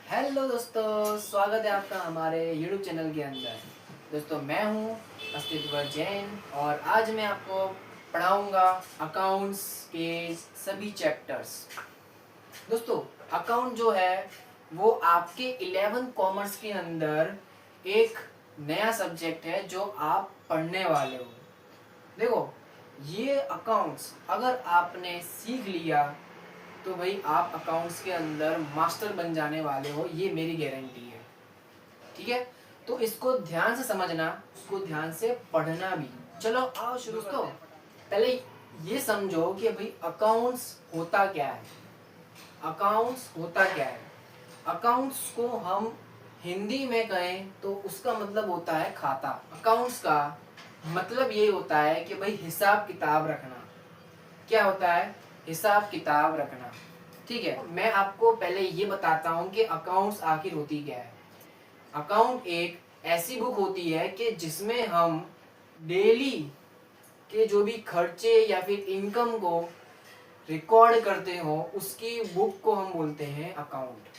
Hello दोस्तों, स्वागत है आपका हमारे YouTube चैनल के अंदर। दोस्तों मैं हूँ अस्तित्व जैन और आज मैं आपको पढ़ाऊँगा अकाउंट्स के सभी चैप्टर्स। दोस्तों अकाउंट जो है वो आपके 11 कॉमर्स के अंदर एक नया सब्जेक्ट है जो आप पढ़ने वाले हो। देखो ये अकाउंट्स अगर आपने सीख लिया तो भाई आप अकाउंट्स के अंदर मास्टर बन जाने वाले हो, ये मेरी गारंटी है। ठीक है, तो इसको ध्यान से समझना, उसको ध्यान से पढ़ना भी। चलो आओ शुरू करते हैं। पहले ये समझो कि भाई अकाउंट्स होता क्या है। अकाउंट्स होता क्या है? अकाउंट्स को हम हिंदी में कहें तो उसका मतलब होता है खाता। अकाउंट्स का मतलब ये होता है कि भाई हिसाब किताब रखना। क्या होता है? हिसाब किताब रखना। ठीक है, मैं आपको पहले ये बताता हूँ कि अकाउंट्स आखिर होती क्या है। अकाउंट एक ऐसी बुक होती है कि जिसमें हम डेली के जो भी खर्चे या फिर इनकम को रिकॉर्ड करते हो, उसकी बुक को हम बोलते हैं अकाउंट।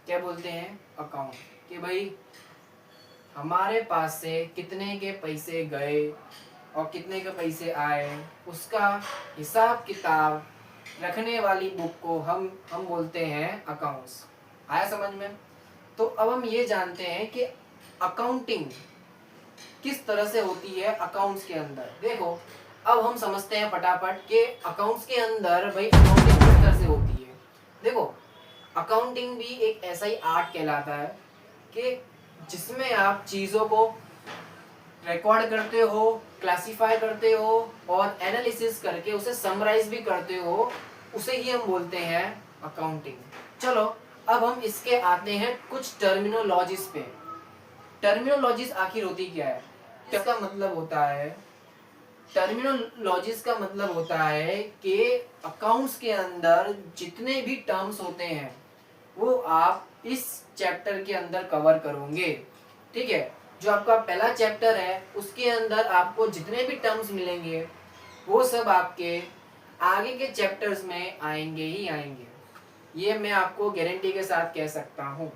क्या बोलते हैं? अकाउंट। कि भाई हमारे पास से कितने के पैसे गए और कितने के पैसे आए, उसका हिसाब किताब रखने वाली बुक को हम बोलते हैं अकाउंट्स। आया समझ में? तो अब हम ये जानते हैं कि अकाउंटिंग किस तरह से होती है अकाउंट्स के अंदर। देखो अब हम समझते हैं फटाफट कि अकाउंट्स के अंदर भाई अकाउंटिंग किस तरह से होती है। देखो अकाउंटिंग भी एक ऐसा ही आर्ट कहलाता है कि जिसमें आप चीज़ों को रिकॉर्ड करते हो, क्लासिफाई करते हो और एनालिसिस करके उसे समराइज भी करते हो, उसे ही हम बोलते हैं अकाउंटिंग। चलो अब हम इसके आते हैं कुछ टर्मिनोलॉजीज पे। टर्मिनोलॉजीज आखिर होती क्या है? इसका मतलब होता है, टर्मिनोलॉजीज का मतलब होता है कि अकाउंट्स के अंदर जितने भी टर्म्स होते हैं वो आप इस चैप्टर के अंदर कवर करोगे। ठीक है, जो आपका पहला चैप्टर है उसके अंदर आपको जितने भी टर्म्स मिलेंगे वो सब आपके आगे के चैप्टर्स में आएंगे ही आएंगे। ये मैं आपको गारंटी के साथ कह सकता हूँ।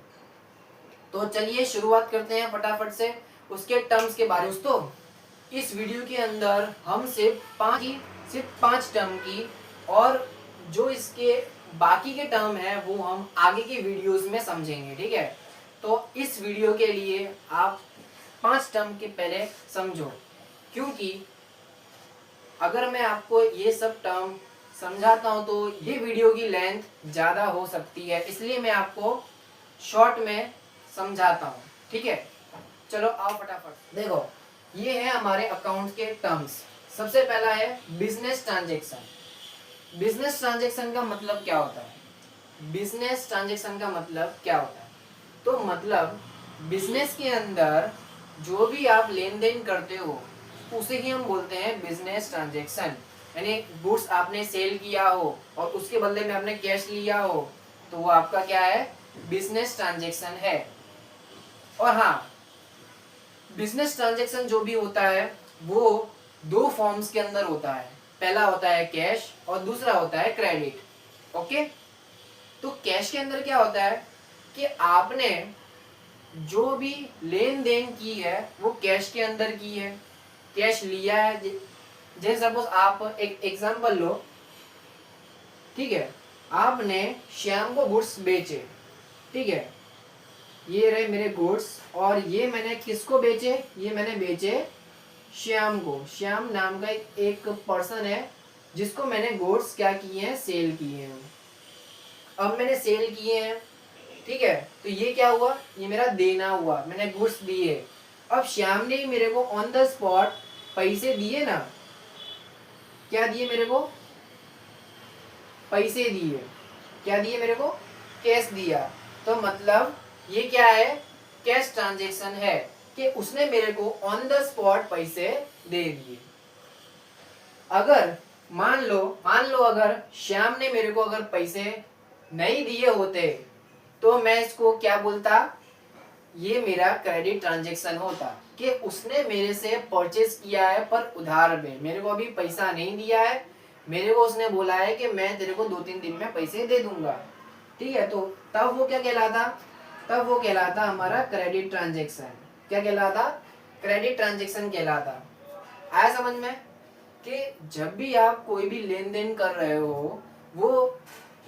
तो चलिए शुरुआत करते हैं फटाफट से उसके टर्म्स के बारे में। दोस्तों इस वीडियो के अंदर हम सिर्फ पांच टर्म की और जो इसके बाकी के टर्म है वो हम आगे के वीडियोस में समझेंगे। ठीक है, तो इस वीडियो के लिए आप पांच टर्म के पहले समझो, क्योंकि अगर मैं आपको ये सब टर्म समझाता हूं तो ये वीडियो की लेंथ ज़्यादा हो सकती है, इसलिए मैं आपको शॉर्ट में समझाता हूँ। ठीक है, चलो आओ फटाफट। देखो ये है हमारे अकाउंट के टर्म्स। सबसे पहला है बिजनेस ट्रांजेक्शन। बिजनेस ट्रांजेक्शन का मतलब क्या होता है? बिजनेस ट्रांजेक्शन का मतलब क्या होता है? तो मतलब बिजनेस के अंदर जो भी आप लेन देन करते हो उसे ही हम बोलते हैं बिजनेस ट्रांजेक्शन। यानी गुड्स आपने सेल किया हो और उसके बदले में आपने कैश लिया हो तो वो आपका क्या है? बिजनेस ट्रांजेक्शन है। और हाँ, बिजनेस ट्रांजेक्शन जो भी होता है वो दो फॉर्म्स के अंदर होता है। पहला होता है कैश और दूसरा होता है क्रेडिट। ओके, तो कैश के अंदर क्या होता है कि आपने जो भी लेन देन की है वो कैश के अंदर की है, कैश लिया है। जैसे सपोज आप एक एग्जांपल लो। ठीक है, आपने श्याम को गुड्स बेचे। ठीक है, ये रहे मेरे गुड्स और ये मैंने किसको बेचे? ये मैंने बेचे श्याम को। श्याम नाम का एक पर्सन है जिसको मैंने गुड्स क्या किए हैं? सेल किए हैं। अब मैंने सेल किए हैं, ठीक है, तो ये क्या हुआ? ये मेरा देना हुआ, मैंने गुड्स दिए। अब श्याम ने मेरे को ऑन द स्पॉट पैसे दिए ना। क्या दिए मेरे को? पैसे दिए। क्या दिए मेरे को? कैश दिया। तो मतलब ये क्या है? कैश ट्रांजेक्शन है कि उसने मेरे को ऑन द स्पॉट पैसे दे दिए। अगर मान लो अगर श्याम ने मेरे को अगर पैसे नहीं दिए होते तो मैं इसको क्या बोलता? ये मेरा क्रेडिट ट्रांजेक्शन होता कि उसने मेरे से परचेज किया है पर उधार में, मेरे को अभी पैसा नहीं दिया है, मेरे को उसने बोला है कि मैं तेरे को 2-3 दिन में पैसे दे दूंगा। ठीक है, तो तब वो क्या कहलाता? तब वो कहलाता हमारा क्रेडिट ट्रांजेक्शन। क्या कहलाता? क्रेडिट ट्रांजेक्शन कहलाता। आया समझ में कि जब भी आप कोई भी लेन देन कर रहे हो, वो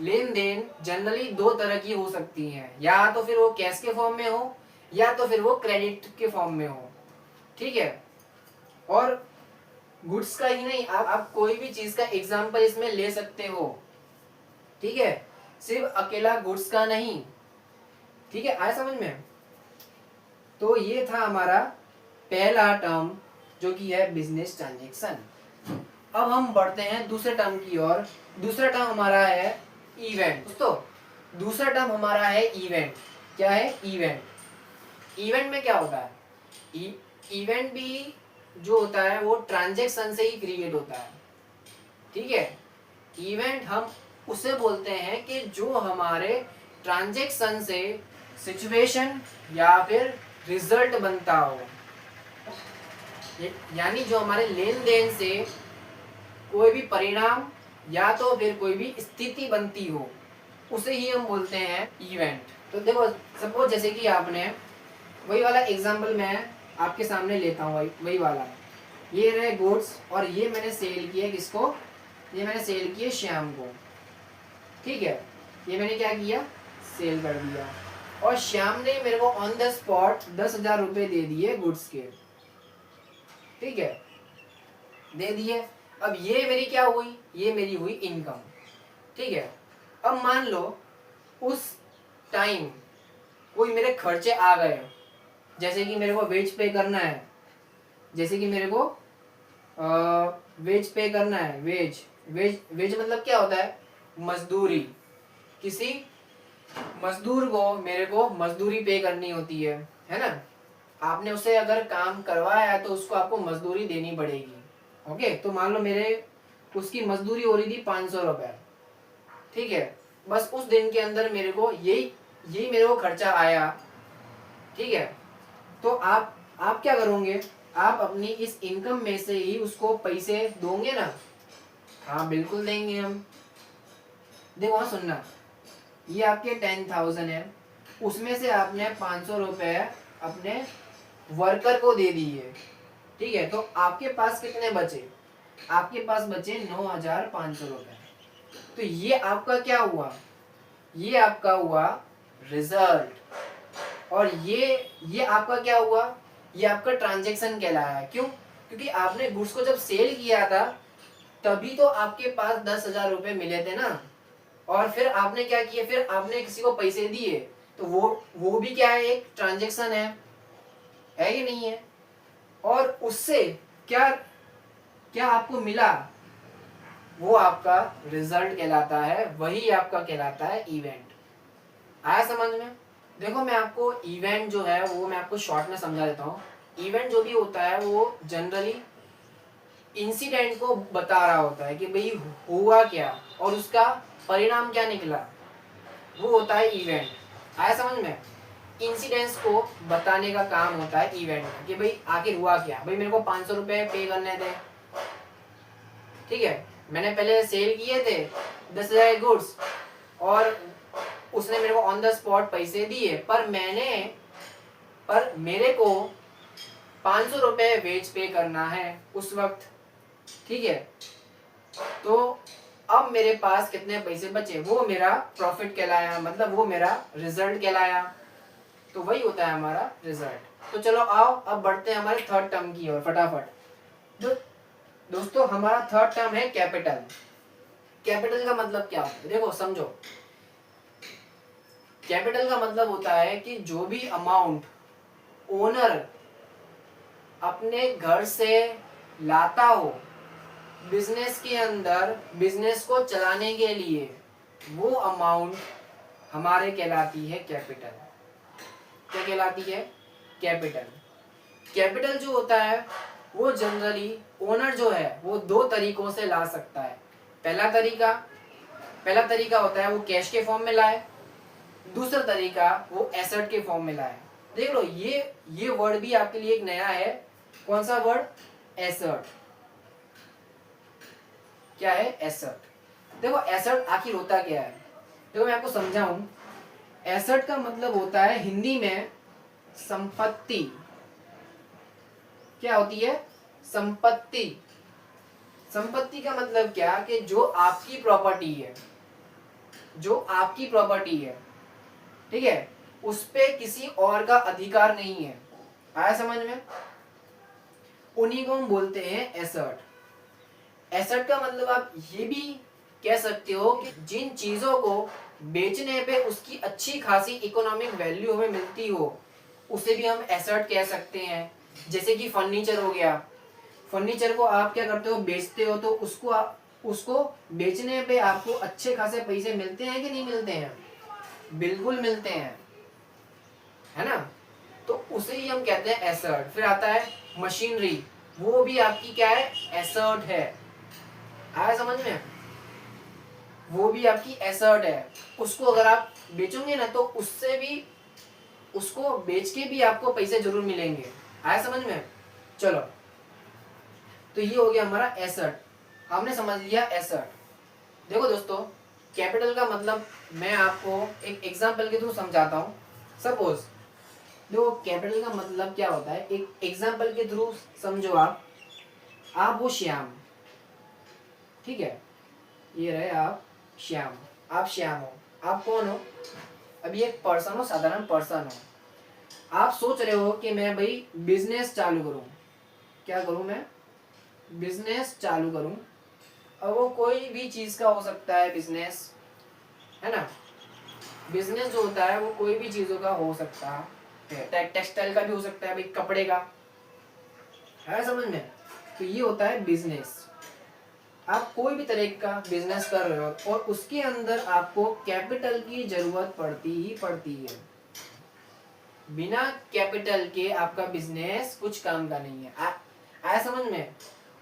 लेन देन जनरली दो तरह की हो सकती हैं, या तो फिर वो कैश के फॉर्म में हो या तो फिर वो क्रेडिट के फॉर्म में हो। ठीक है, और गुड्स का ही नहीं, आप कोई भी चीज का एग्जांपल इसमें ले सकते हो। ठीक है, सिर्फ अकेला गुड्स का नहीं। ठीक है, आया समझ में? तो ये था हमारा पहला टर्म जो कि है बिजनेस ट्रांजेक्शन। अब हम बढ़ते हैं दूसरे टर्म की ओर। दूसरा टर्म हमारा है इवेंट। दोस्तों, दूसरा टर्म हमारा है इवेंट। क्या है? इवेंट। इवेंट में क्या होता है? इवेंट भी जो होता है वो ट्रांजेक्शन से ही क्रिएट होता है। ठीक है, इवेंट हम उसे बोलते हैं कि जो हमारे ट्रांजेक्शन से सिचुएशन या फिर रिजल्ट बनता हो, यानी जो हमारे लेन देन से कोई भी परिणाम या तो फिर कोई भी स्थिति बनती हो, उसे ही हम बोलते हैं इवेंट। तो देखो, सपोज जैसे कि आपने वही वाला एग्जांपल मैं आपके सामने लेता हूँ, वही वाला। ये रहे गुड्स और ये मैंने सेल किया किसको? ये मैंने सेल किया श्याम को। ठीक है, ये मैंने क्या किया? सेल कर दिया। और श्याम ने मेरे को ऑन द स्पॉट 10,000 रुपए दे दिए गुड्स के। ठीक है, दे दिए। अब ये मेरी क्या हुई? ये मेरी हुई इनकम। ठीक है, अब मान लो उस टाइम कोई मेरे खर्चे आ गए, जैसे कि मेरे को वेज पे करना है, जैसे कि मेरे को वेज पे करना है। वेज वेज वेज मतलब क्या होता है? मजदूरी। किसी मजदूर को मेरे को मजदूरी पे करनी होती है ना? आपने उसे अगर काम करवाया है तो उसको आपको मजदूरी देनी पड़ेगी। ओके, तो मान लो मेरे उसकी मजदूरी हो रही थी 500 रुपए। ठीक है, बस उस दिन के अंदर मेरे को यही यही मेरे को खर्चा आया। ठीक है, तो आप क्या करोगे? आप अपनी इस इनकम में से ही उसको पैसे दोगे ना? हाँ, बिल्कुल देंगे हम। देखो, हाँ सुनना, ये आपके 10,000 है, उसमें से आपने 500 रुपए अपने वर्कर को दे दिए। ठीक है, तो आपके पास कितने बचे? आपके पास बचे 9,500 रुपए। तो ये आपका क्या हुआ? ये आपका हुआ रिजल्ट। और ये आपका क्या हुआ? ये आपका ट्रांजैक्शन कहलाया। क्यों? क्योंकि आपने गुड्स को जब सेल किया था तभी तो आपके पास 10,000 रुपए मिले थे ना। और फिर आपने क्या किया? फिर आपने किसी को पैसे दिए, तो वो भी क्या है? एक ट्रांजैक्शन है कि नहीं है? और उससे क्या क्या आपको मिला? वो आपका रिजल्ट कहलाता है, वही आपका कहलाता है इवेंट। आया समझ में? देखो, मैं आपको इवेंट जो है वो मैं आपको शॉर्ट में समझा देता हूँ। इवेंट जो भी होता है वो जनरली इंसिडेंट को बता रहा होता है कि भाई हुआ क्या और उसका परिणाम क्या निकला, वो होता है इवेंट। आया समझ में? इंसिडेंट्स को बताने का काम होता है इवेंट में कि भाई आखिर हुआ क्या। भाई मेरे को 500 रुपए पे करने थे। ठीक है, मैंने पहले सेल किए थे 10,000 गुड्स और उसने मेरे को ऑन द स्पॉट पैसे दिए, पर मेरे को 500 रुपए वेज पे करना है उस वक्त। ठीक है, तो अब मेरे पास कितने पैसे बचे? वो मेरा प्रॉफिट कहलाया, मतलब वो मेरा रिजल्ट कहलाया। तो वही होता है हमारा रिजल्ट। तो चलो आओ अब बढ़ते हैं हमारे थर्ड टर्म की ओर फटाफट। दोस्तों, हमारा थर्ड टर्म है कैपिटल। कैपिटल का मतलब क्या होता है? देखो समझो, कैपिटल का मतलब होता है कि जो भी अमाउंट ओनर अपने घर से लाता हो बिजनेस के अंदर, बिजनेस को चलाने के लिए, वो अमाउंट हमारे कहलाती है कैपिटल। क्या कहलाती है? कैपिटल। कैपिटल जो होता है वो जनरली ओनर जो है वो दो तरीकों से ला सकता है। पहला तरीका होता है वो कैश के फॉर्म में लाए, दूसरा तरीका वो एसेट के फॉर्म में लाए। देख लो, ये वर्ड भी आपके लिए एक नया है। कौन सा वर्ड? एसेट। क्या है? एसेट। देखो, एसेट आखिर होता क्या है? देखो, मैं आपको समझाऊं। एसेट का मतलब होता है हिंदी में संपत्ति। क्या होती है? संपत्ति। संपत्ति का मतलब क्या कि जो आपकी प्रॉपर्टी है, जो आपकी प्रॉपर्टी है, ठीक है, उस पे किसी और का अधिकार नहीं है। आया समझ में? उन्हीं को हम बोलते हैं एसेट। एसेट का मतलब आप ये भी कह सकते हो कि जिन चीजों को बेचने पे उसकी अच्छी खासी इकोनॉमिक वैल्यू हमें मिलती हो, उसे भी हम एसेट कह सकते हैं। जैसे कि फर्नीचर हो गया। फर्नीचर को आप क्या करते हो? बेचते हो, तो उसको बेचने पे आपको अच्छे खासे पैसे मिलते हैं कि नहीं मिलते हैं? बिल्कुल मिलते हैं, है ना? तो उसे ही हम कहते हैं एसेट। फिर आता है मशीनरी, वो भी आपकी क्या है? एसेट है। आया समझ में? वो भी आपकी एसेट है। उसको अगर आप बेचोगे ना, तो उससे भी, उसको बेच के भी आपको पैसे जरूर मिलेंगे। आया समझ में? चलो, तो ये हो गया हमारा एसेट। हमने समझ लिया एसेट। देखो दोस्तों, कैपिटल का मतलब मैं आपको एक एग्जांपल के थ्रू समझाता हूँ। सपोज देखो, कैपिटल का मतलब क्या होता है, एक एग्जांपल के थ्रू समझो। आप हो श्याम, ठीक है, ये रहे आप श्याम। आप श्याम हो। आप कौन हो? अभी एक पर्सन हो, साधारण पर्सन हो। आप सोच रहे हो कि मैं भाई बिजनेस चालू करूं। क्या करूं मैं? बिजनेस चालू करूं। और वो कोई भी चीज का हो सकता है बिजनेस, है ना? बिजनेस जो होता है वो कोई भी चीजों का हो सकता है। टेक्सटाइल का भी हो सकता है भाई, कपड़े का, है समझ में? तो ये होता है बिजनेस। आप कोई भी तरह का बिजनेस कर रहे हो और उसके अंदर आपको कैपिटल की जरूरत पड़ती ही पड़ती है। बिना कैपिटल के आपका बिजनेस कुछ काम का नहीं है। आया समझ में?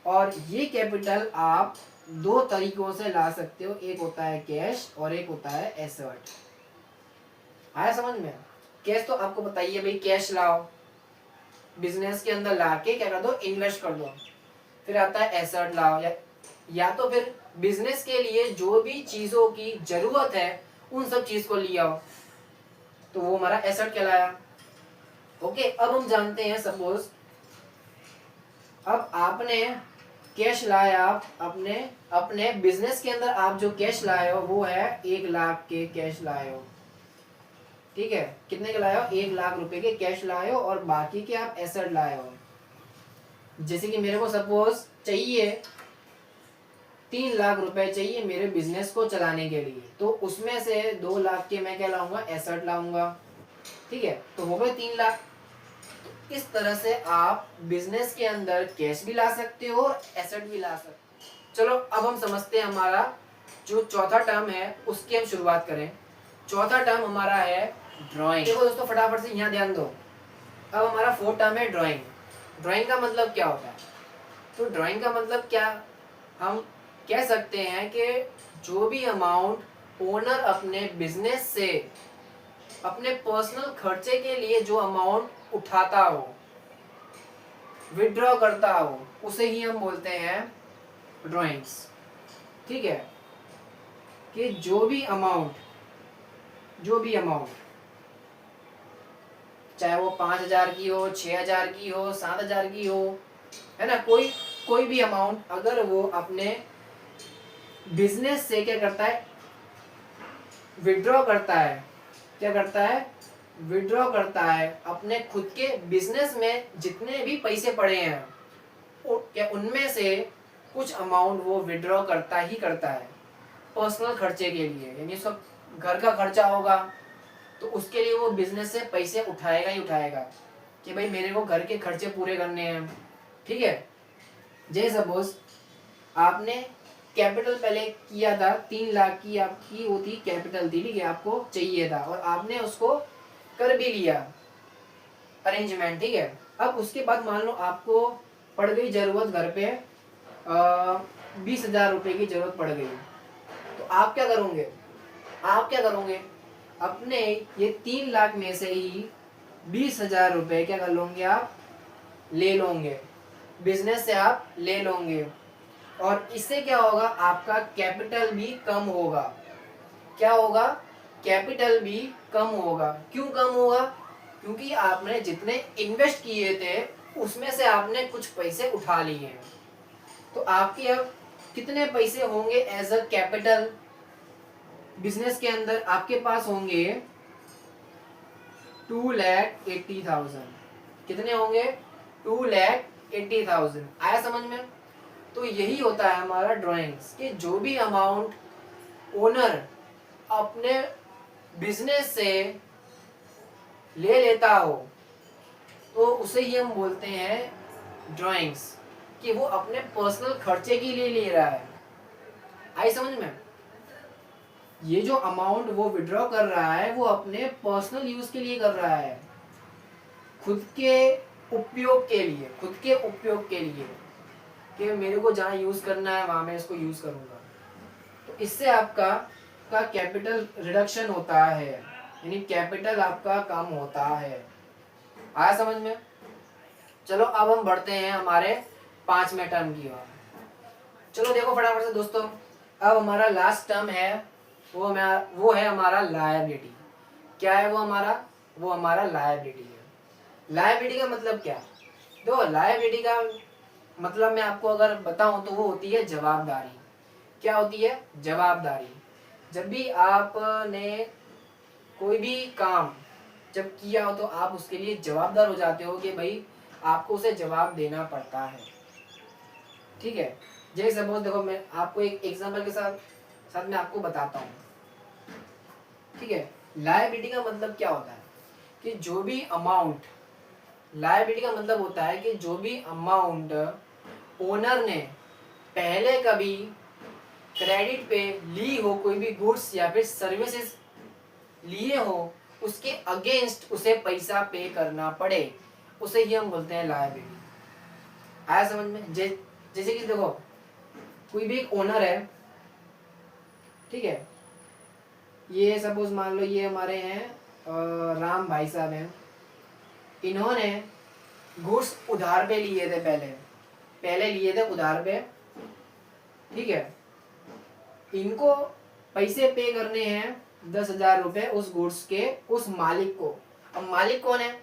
और ये कैपिटल आप दो तरीकों से ला सकते हो। एक होता है कैश और एक होता है एसेट। आया समझ में? कैश तो आपको बताइए भाई, कैश लाओ, बिजनेस के अंदर ला के क्या कर दो? इन्वेस्ट कर दो। फिर आता है एसेट लाओ, या तो फिर बिजनेस के लिए जो भी चीजों की जरूरत है उन सब चीज को ले आओ, तो वो हमारा एसेट कहलाया। ओके, अब हम जानते हैं, सपोज अब आपने कैश लाया, आप अपने अपने बिजनेस के अंदर आप जो कैश लाए हो वो है 1 लाख के कैश लाए हो। ठीक है, कितने के लाए हो? 1 लाख रुपए के कैश लाए हो और बाकी के आप एसेट लाए हो। जैसे कि मेरे को सपोज चाहिए 3 लाख रुपए चाहिए मेरे बिजनेस को चलाने के लिए, तो उसमें से 2 लाख के मैं क्या लाऊंगा? एसेट लाऊंगा। ठीक है, तो हो गए 3 लाख। तो इस तरह से आप बिजनेस के अंदर कैश भी ला सकते हो और एसेट भी ला सकते हो। चलो, अब हम समझते हैं हमारा जो चौथा टर्म है उसकी हम शुरुआत करें। चौथा टर्म हमारा है ड्राइंग। देखो दोस्तों, फटाफट से यहाँ ध्यान दो। अब हमारा फोर्थ टर्म है ड्राइंग। ड्राइंग का मतलब क्या होता है? तो ड्राइंग का मतलब क्या, हम कह सकते हैं कि जो भी अमाउंट ओनर अपने बिजनेस से अपने पर्सनल खर्चे के लिए जो अमाउंट उठाता हो, विड्रॉ करता हो, उसे ही हम बोलते हैं ड्राइंग्स। ठीक है, कि जो भी अमाउंट चाहे वो 5,000 की हो, 6,000 की हो, 7,000 की हो, है ना, कोई भी अमाउंट अगर वो अपने बिजनेस से क्या करता है? विड्रॉ करता है। क्या करता है? विड्रॉ करता है। अपने खुद के बिजनेस में जितने भी पैसे पड़े हैं क्या उनमें से कुछ अमाउंट वो विड्रॉ करता ही करता है पर्सनल खर्चे के लिए। यानी उसका घर का खर्चा होगा तो उसके लिए वो बिजनेस से पैसे उठाएगा ही उठाएगा कि भाई मेरे को घर के खर्चे पूरे करने हैं। ठीक है, जैसे सपोज आपने कैपिटल पहले किया था 3 लाख की, आपकी वो थी कैपिटल थी, ठीक है, आपको चाहिए था और आपने उसको कर भी लिया अरेंजमेंट। ठीक है, अब उसके बाद मान लो आपको पड़ गई जरूरत, घर पे 20,000 रुपए की जरूरत पड़ गई, तो आप क्या करोगे? अपने ये 3 लाख में से ही 20,000 रुपए क्या कर लोगे? आप ले लोगे, बिजनेस से आप ले लोगे। और इससे क्या होगा? आपका कैपिटल भी कम होगा। क्या होगा? कैपिटल भी कम होगा। क्यों कम होगा? क्योंकि आपने जितने इन्वेस्ट किए थे उसमें से आपने कुछ पैसे उठा लिए हैं। तो आपके अब कितने पैसे होंगे एज अ कैपिटल बिजनेस के अंदर? आपके पास होंगे 2,80,000। कितने होंगे? 2,80,000। आया समझ में? तो यही होता है हमारा ड्राइंग्स कि जो भी अमाउंट ओनर अपने बिजनेस से ले लेता हो तो उसे ही हम बोलते हैं ड्राइंग्स, कि वो अपने पर्सनल खर्चे के लिए ले रहा है। आई समझ में? ये जो अमाउंट वो विड्रॉ कर रहा है वो अपने पर्सनल यूज के लिए कर रहा है, खुद के उपयोग के लिए, खुद के उपयोग के लिए, कि मेरे को जहाँ यूज करना है वहां मैं इसको यूज करूंगा। तो इससे आपका कैपिटल रिडक्शन होता है, यानी कैपिटल आपका कम होता है। आया समझ में? चलो अब हम बढ़ते हैं हमारे 5वें टर्म की ओर। चलो देखो फटाफट से दोस्तों, अब हमारा लास्ट टर्म है वो है हमारा लायबिलिटी। क्या है वो हमारा लायबिलिटी है। लायबिलिटी का मतलब क्या? देखो लायबिलिटी का मतलब मैं आपको अगर बताऊं तो वो होती है जवाबदारी। क्या होती है? जवाबदारी। जब भी आपने कोई भी काम जब किया हो तो आप उसके लिए जवाबदार हो जाते हो कि भाई आपको उसे जवाब देना पड़ता है। ठीक है, जैसे सपोज देखो मैं आपको एक एग्जांपल के साथ मैं आपको बताता हूँ। ठीक है, लायबिलिटी का मतलब क्या होता है कि जो भी अमाउंट, लायबिलिटी का मतलब होता है कि जो भी अमाउंट ओनर ने पहले कभी क्रेडिट पे ली हो, कोई भी गुड्स या फिर सर्विसेज लिए हो, उसके अगेंस्ट उसे पैसा पे करना पड़े, उसे ही हम बोलते हैं लायबिलिटी। आया समझ में? जैसे कि देखो कोई भी एक ओनर है, ठीक है, ये सपोज मान लो ये हमारे हैं राम भाई साहब हैं, इन्होंने गुड्स उधार पे लिए थे, पहले लिए थे उधार पे। ठीक है, इनको पैसे पे करने हैं 10,000 रुपए उस गुड्स के उस मालिक को। अब मालिक कौन है?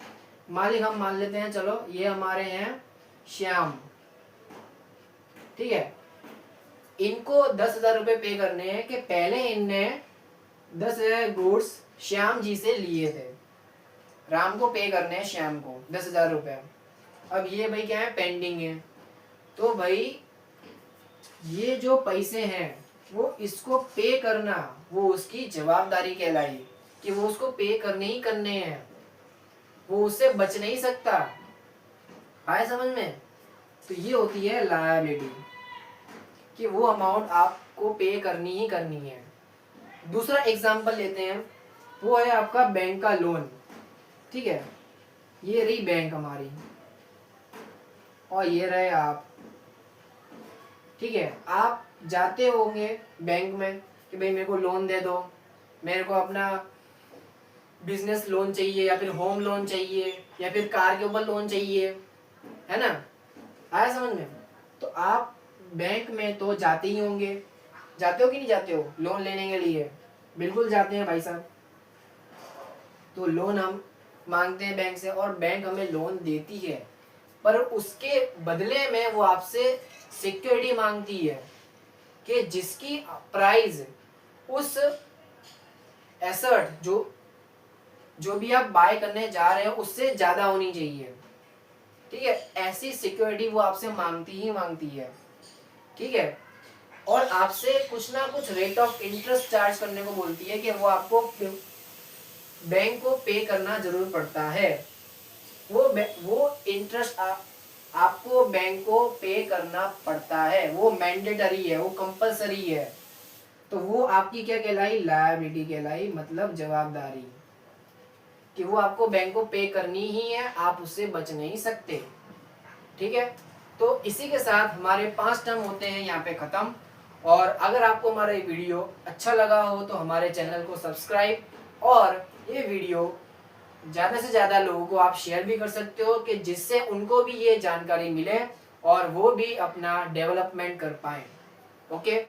मालिक हम मान लेते हैं, चलो ये हमारे हैं श्याम। ठीक है, इनको 10,000 रुपए पे करने हैं कि पहले इनने 10,000 गुड्स श्याम जी से लिए थे, राम को पे करने हैं श्याम को 10,000 रुपए। अब ये भाई क्या है? पेंडिंग है। तो भाई ये जो पैसे हैं वो इसको पे करना वो उसकी जवाबदारी कहलाई, कि वो उसको पे करने ही करने हैं, वो उससे बच नहीं सकता। आए समझ में? तो ये होती है लायबिलिटी, कि वो अमाउंट आपको पे करनी ही करनी है। दूसरा एग्जांपल लेते हैं, वो है आपका बैंक का लोन। ठीक है, ये रही बैंक हमारी और ये रहे आप। ठीक है, आप जाते होंगे बैंक में कि भाई मेरे को लोन दे दो, मेरे को अपना बिजनेस लोन चाहिए या फिर होम लोन चाहिए या फिर कार के ऊपर लोन चाहिए, है ना? आया समझ में? तो आप बैंक में तो जाते ही होंगे, जाते हो कि नहीं जाते हो लोन लेने के लिए? बिल्कुल जाते हैं भाई साहब। तो लोन हम मांगते हैं बैंक से और बैंक हमें लोन देती है, पर उसके बदले में वो आपसे सिक्योरिटी मांगती है कि जिसकी प्राइस उस एसेट जो भी आप बाय करने जा रहे हो उससे ज्यादा होनी चाहिए। ठीक है, ऐसी सिक्योरिटी वो आपसे मांगती ही मांगती है। ठीक है, और आपसे कुछ ना कुछ रेट ऑफ इंटरेस्ट चार्ज करने को बोलती है कि वो आपको बैंक को पे करना जरूर पड़ता है। वो इंटरेस्ट आपको बैंक को पे करना पड़ता है, वो मैंडेटरी है, वो कंपलसरी है। तो वो आपकी क्या कहलाई? लायबिलिटी कहलाई, मतलब जवाबदारी, कि वो आपको बैंक को पे करनी ही है, आप उससे बच नहीं सकते। ठीक है, तो इसी के साथ हमारे 5 टर्म होते हैं यहाँ पे खत्म। और अगर आपको हमारा ये वीडियो अच्छा लगा हो तो हमारे चैनल को सब्सक्राइब और ये वीडियो ज़्यादा से ज़्यादा लोगों को आप शेयर भी कर सकते हो, कि जिससे उनको भी ये जानकारी मिले और वो भी अपना डेवलपमेंट कर पाए। ओके।